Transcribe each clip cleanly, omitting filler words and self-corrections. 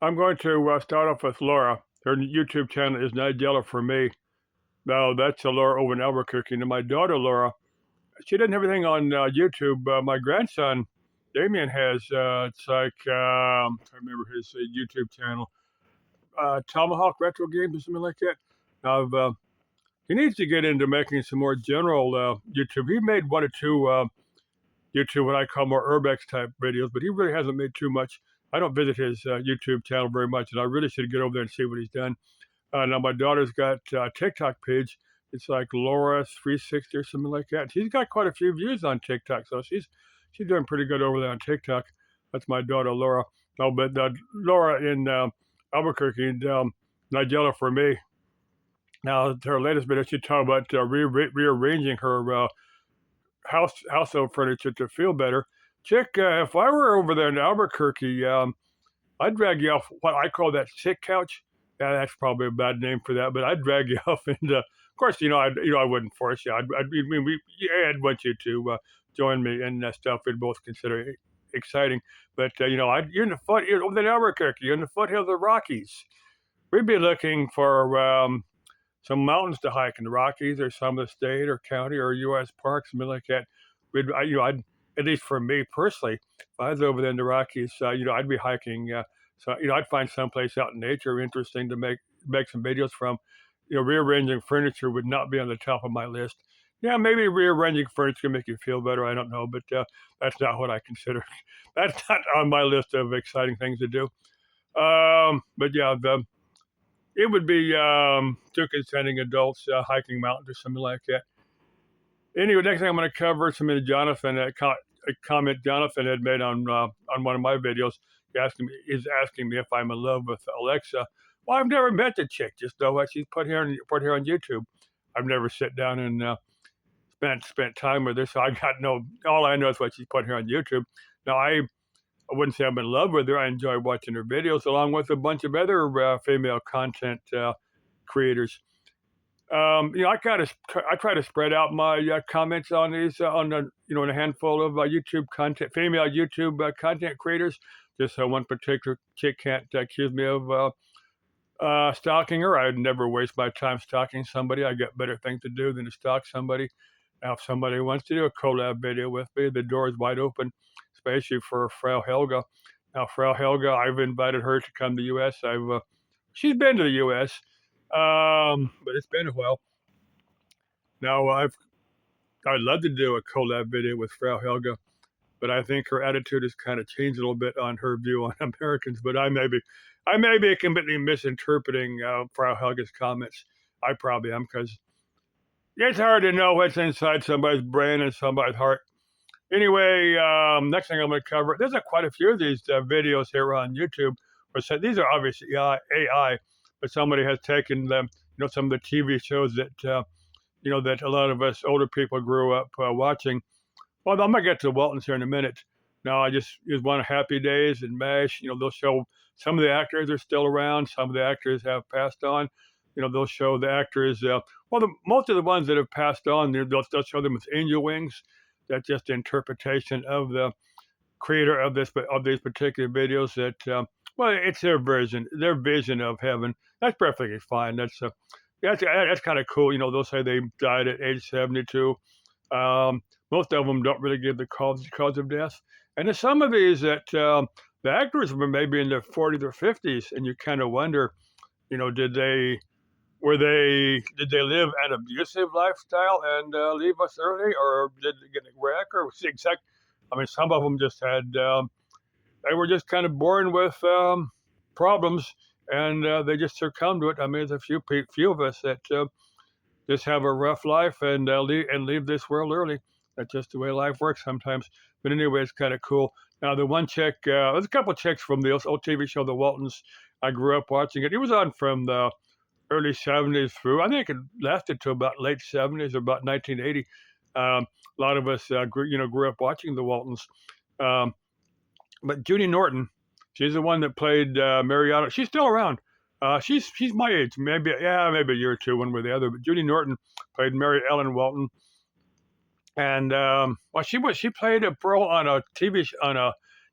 I'm going to start off with Laura. Her YouTube channel is Nigella for me. Now, that's Laura over in Albuquerque. And my daughter, Laura, she doesn't have anything on YouTube. My grandson, Damien, has, it's like, I remember his YouTube channel, Tomahawk Retro Games or something like that. Now, he needs to get into making some more general YouTube. He made one or two YouTube what I call more urbex type videos, but he really hasn't made too much. I don't visit his YouTube channel very much, and I really should get over there and see what he's done. Now my daughter's got a TikTok page. It's like Laura 360 or something like that. She's got quite a few views on TikTok, so she's doing pretty good over there on TikTok. That's my daughter Laura. No, but Laura in Albuquerque and Nigella for me. Now her latest video, she talked about rearranging her household furniture to feel better. Chick, if I were over there in Albuquerque, I'd drag you off what I call that chick couch. Yeah, that's probably a bad name for that, but I'd drag you off, and of course, I wouldn't force you. I mean, I'd want you to join me and stuff. We'd both consider it exciting, but you're over in Albuquerque. You're in the foothills of the Rockies. We'd be looking for some mountains to hike in the Rockies, or some of the state or county or U.S. parks, something like that. I'd at least for me personally, if I was over there in the Rockies, I'd be hiking. I'd find someplace out in nature interesting to make some videos from. Rearranging furniture would not be on the top of my list. Yeah, maybe rearranging furniture can make you feel better. I don't know, but that's not what I consider. That's not on my list of exciting things to do. But yeah, it would be two consenting adults hiking mountains or something like that. Anyway, next thing I'm going to cover is something that a comment Jonathan had made on one of my videos. He's asking me if I'm in love with Alexa. Well, I've never met the chick, just know what she's put here on YouTube. I've never sit down and spent time with her, so I got no. All I know is what she's put here on YouTube. Now I wouldn't say I'm in love with her. I enjoy watching her videos along with a bunch of other female content creators. I try to spread out my comments on these on a, in a handful of YouTube content, female YouTube content creators, just so one particular chick can't accuse me of stalking her. I'd never waste my time stalking somebody. I got better things to do than to stalk somebody. Now, if somebody wants to do a collab video with me, the door is wide open, especially for Frau Helga. Now, Frau Helga, I've invited her to come to the U.S. She's been to the U.S., but it's been a while. Now, I'd love to do a collab video with Frau Helga, but I think her attitude has kind of changed a little bit on her view on Americans. But I may be completely misinterpreting Frau Helga's comments. I probably am, because it's hard to know what's inside somebody's brain and somebody's heart. Anyway, next thing I'm going to cover, there's quite a few of these videos here on YouTube. These are obviously AI, but somebody has taken them, some of the TV shows that, that a lot of us older people grew up watching. Well, I'm going to get to the Waltons here in a minute. Now, I just use one of Happy Days and MASH. They'll show some of the actors are still around. Some of the actors have passed on. They'll show the actors. Most of the ones that have passed on, they'll show them with angel wings. That's just interpretation of the creator of these particular videos. It's their vision of heaven. That's perfectly fine. That's kind of cool. They'll say they died at age 72. Most of them don't really give the cause of death. And there's some of these that the actors were maybe in their 40s or 50s, and you kind of wonder, did they live an abusive lifestyle and leave us early, or did they get a wreck, or exact? I mean, some of them just had they were just kind of born with problems, and they just succumbed to it. I mean, there's a few of us that just have a rough life and leave this world early. That's just the way life works sometimes. But anyway, it's kind of cool. Now, the one chick, there's a couple of chicks from the old TV show, The Waltons. I grew up watching it. It was on from the early 70s through, I think it lasted to about late 70s or about 1980. A lot of us grew up watching The Waltons. But Judy Norton, she's the one that played Mariana. She's still around. She's my age, maybe a year or two, one way or the other. But Judy Norton played Mary Ellen Walton, and she played a role on a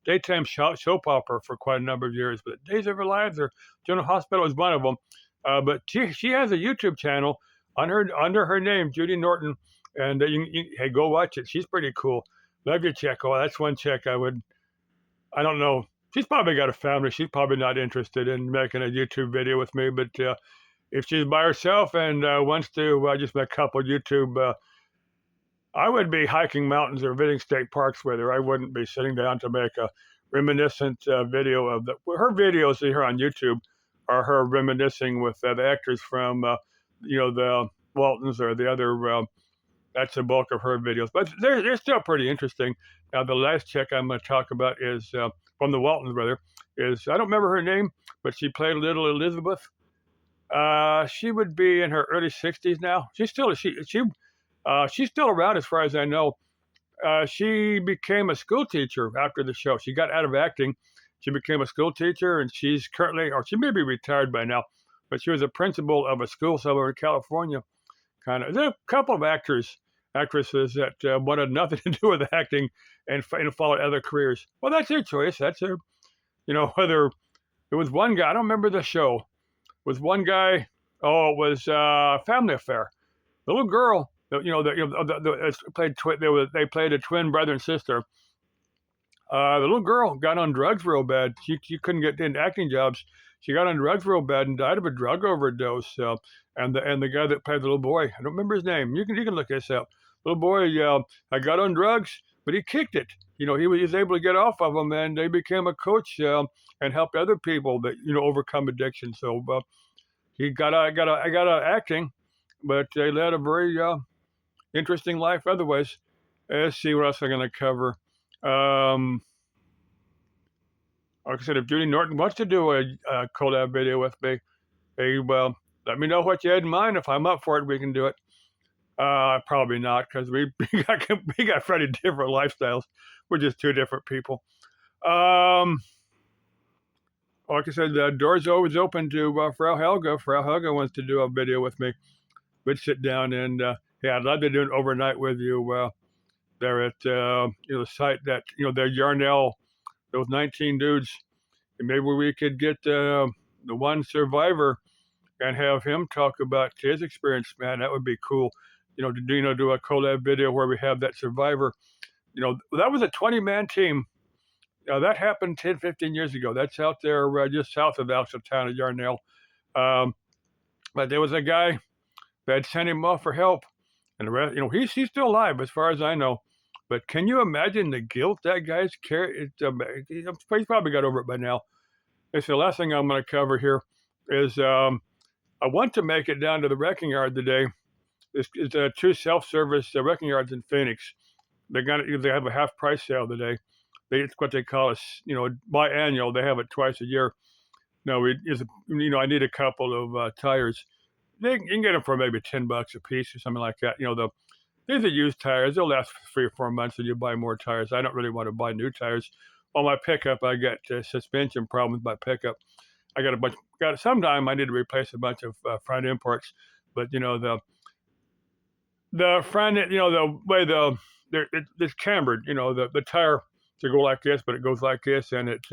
daytime soap opera for quite a number of years. But Days of Our Lives or General Hospital is one of them. But she has a YouTube channel under her name, Judy Norton, and hey, go watch it. She's pretty cool. Love your chick. Oh, that's one chick I don't know. She's probably got a family. She's probably not interested in making a YouTube video with me. But if she's by herself and wants to just make a couple YouTube, I would be hiking mountains or visiting state parks with her. I wouldn't be sitting down to make a reminiscent video of her videos here on YouTube are her reminiscing with the actors from, the Waltons or the other. That's the bulk of her videos, but they're still pretty interesting. Now, the last chick I'm going to talk about is from the Waltons, rather. Is I don't remember her name, but she played Little Elizabeth. She would be in her early 60s now. She's still around as far as I know. She became a school teacher after the show. She got out of acting. She became a school teacher, and she's currently, or she may be retired by now, but she was a principal of a school somewhere in California. Kind of. There's a couple of actresses that wanted nothing to do with acting and followed other careers. Well, that's their choice. That's their, whether it was one guy, I don't remember the show. It was one guy, it was Family Affair. The little girl, they played a twin brother and sister. The little girl got on drugs real bad. She couldn't get into acting jobs. She got on drugs real bad and died of a drug overdose. And the guy that played the little boy, I don't remember his name. You can look this up. Little boy, I got on drugs, but he kicked it. He was able to get off of them, and they became a coach and helped other people that overcome addiction. So he got out of acting, but they led a very interesting life otherwise. Let's see what else I'm going to cover. Like I said, if Judy Norton wants to do a collab video with me, hey, well, let me know what you had in mind. If I'm up for it, we can do it. Probably not, because we got pretty different lifestyles. We're just two different people. Like I said, the door's always open to Frau Helga. Frau Helga wants to do a video with me. We'd sit down and, I'd love to do it overnight with you there at, the site that, their Yarnell, those 19 dudes. And maybe we could get the one survivor and have him talk about his experience, man. That would be cool. Do a collab video where we have that survivor. That was a 20-man team. That happened 10, 15 years ago. That's out there just south of the town of Yarnell. But there was a guy that sent him off for help. And the rest, he's still alive as far as I know. But can you imagine the guilt that guy's carrying? He's probably got over it by now. It's the last thing I'm going to cover here is I want to make it down to the wrecking yard today. It's two self-service wrecking yards in Phoenix. They have a half price sale today. It's what they call biannual. They have it twice a year. No, I need a couple of tires. You can get them for maybe $10 a piece or something like that. These are used tires. They'll last 3 or 4 months, and you buy more tires. I don't really want to buy new tires. On my pickup, I got suspension problems with my pickup. I got a bunch. Sometime I need to replace a bunch of front imports, but the front, the way it's cambered. The tire to go like this, but it goes like this, and it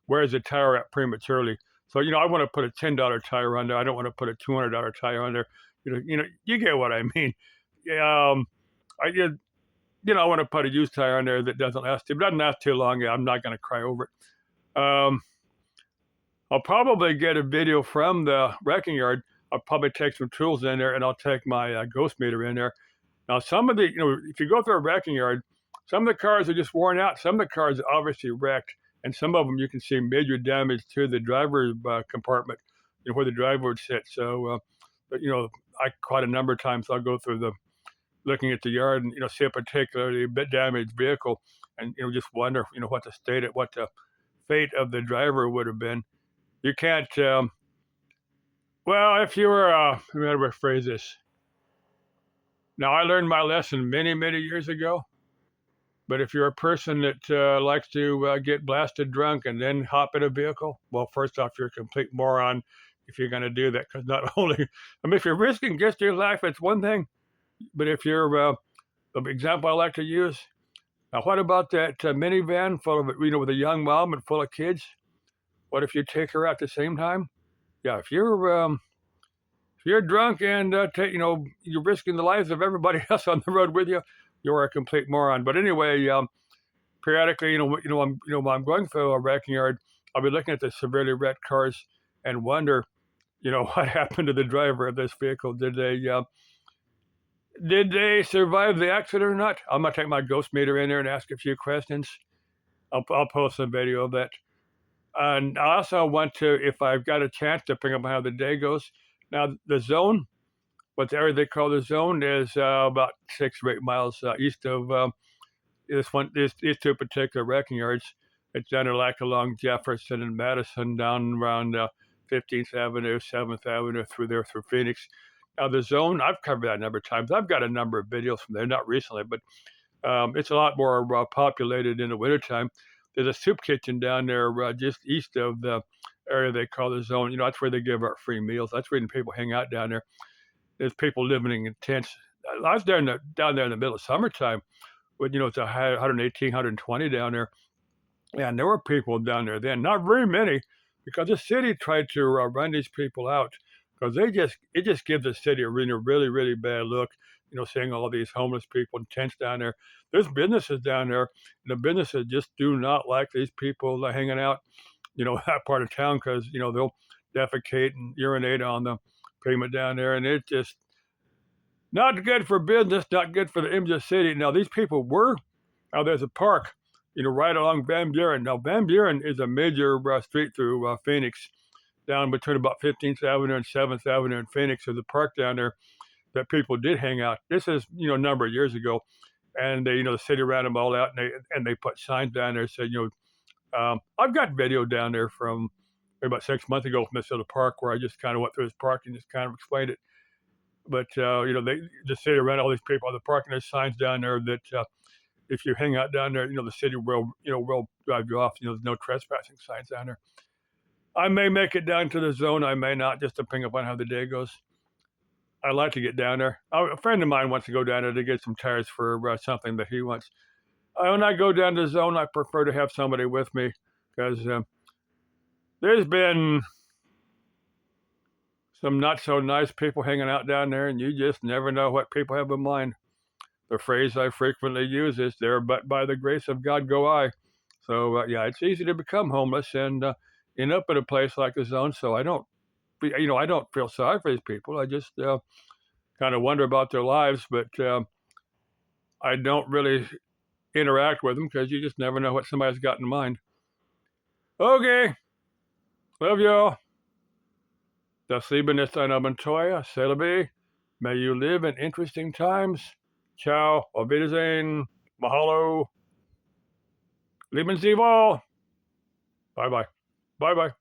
wears the tire out prematurely. So I want to put a $10 tire on there. I don't want to put a $200 tire on there. You get what I mean. I want to put a used tire on there that doesn't last. If it doesn't last too long, I'm not going to cry over it. I'll probably get a video from the wrecking yard. I'll probably take some tools in there, and I'll take my ghost meter in there. Now, some of the, if you go through a wrecking yard, some of the cars are just worn out. Some of the cars are obviously wrecked, and some of them you can see major damage to the driver's compartment, where the driver would sit. So, quite a number of times I'll go through looking at the yard and see a particularly damaged vehicle, and just wonder what the fate of the driver would have been. You can't. If you were, how do I rephrase this? Now, I learned my lesson many, many years ago. But if you're a person that likes to get blasted drunk and then hop in a vehicle, well, first off, you're a complete moron if you're going to do that. Because not only, if you're risking just your life, it's one thing. But if you're, the example I like to use, Now, what about that minivan full of, with a young mom and full of kids? What if you take her out at the same time? Yeah, if you're drunk and you're risking the lives of everybody else on the road with you, you're a complete moron. But anyway, periodically, when I'm going through a wrecking yard, I'll be looking at the severely wrecked cars and wonder, what happened to the driver of this vehicle? Did they survive the accident or not? I'm gonna take my ghost meter in there and ask a few questions. I'll post a video of that. And I also want to, if I've got a chance, to bring up how the day goes. Now, the zone, what the area they call the zone, is about 6 or 8 miles east of these two particular wrecking yards. It's down there like along Jefferson and Madison, down around 15th Avenue, 7th Avenue, through there through Phoenix. Now, the zone, I've covered that a number of times. I've got a number of videos from there, not recently, but it's a lot more populated in the wintertime. There's a soup kitchen down there just east of the area they call the zone. That's where they give out free meals. That's where people hang out down there. There's people living in tents. I was down there in the middle of summertime when, it's 118, 120 down there. And there were people down there then, not very many, because the city tried to run these people out because it just gives the city a really, really, really bad look. Seeing all these homeless people in tents down there. There's businesses down there, and the businesses just do not like these people hanging out, that part of town because they'll defecate and urinate on the pavement down there, and it's just not good for business, not good for the image of the city. Now these people were. Now there's a park right along Van Buren. Now, Van Buren is a major street through Phoenix, down between about 15th Avenue and 7th Avenue in Phoenix. There's a park down there that people did hang out. This is, a number of years ago. And they, the city ran them all out and they put signs down there that said, I've got video down there from maybe about 6 months ago from this other park where I just kind of went through this park and just kind of explained it. But, the city ran all these people on the park and there's signs down there that, if you hang out down there, the city will drive you off. There's no trespassing signs down there. I may make it down to the zone. I may not, just depending upon how the day goes. I'd like to get down there. A friend of mine wants to go down there to get some tires for something that he wants. When I go down to the zone, I prefer to have somebody with me because there's been some not so nice people hanging out down there, and you just never know what people have in mind. The phrase I frequently use is "there, but by the grace of God go I." So it's easy to become homeless and end up in a place like the zone. So I don't feel sorry for these people. I just kind of wonder about their lives, but I don't really interact with them because you just never know what somebody's got in mind. Okay, love y'all. Das Leben ist ein Abenteuer. Celebi. May you live in interesting times. Ciao, auf Wiedersehen, mahalo, leben Sie wohl. Bye-bye. Bye-bye.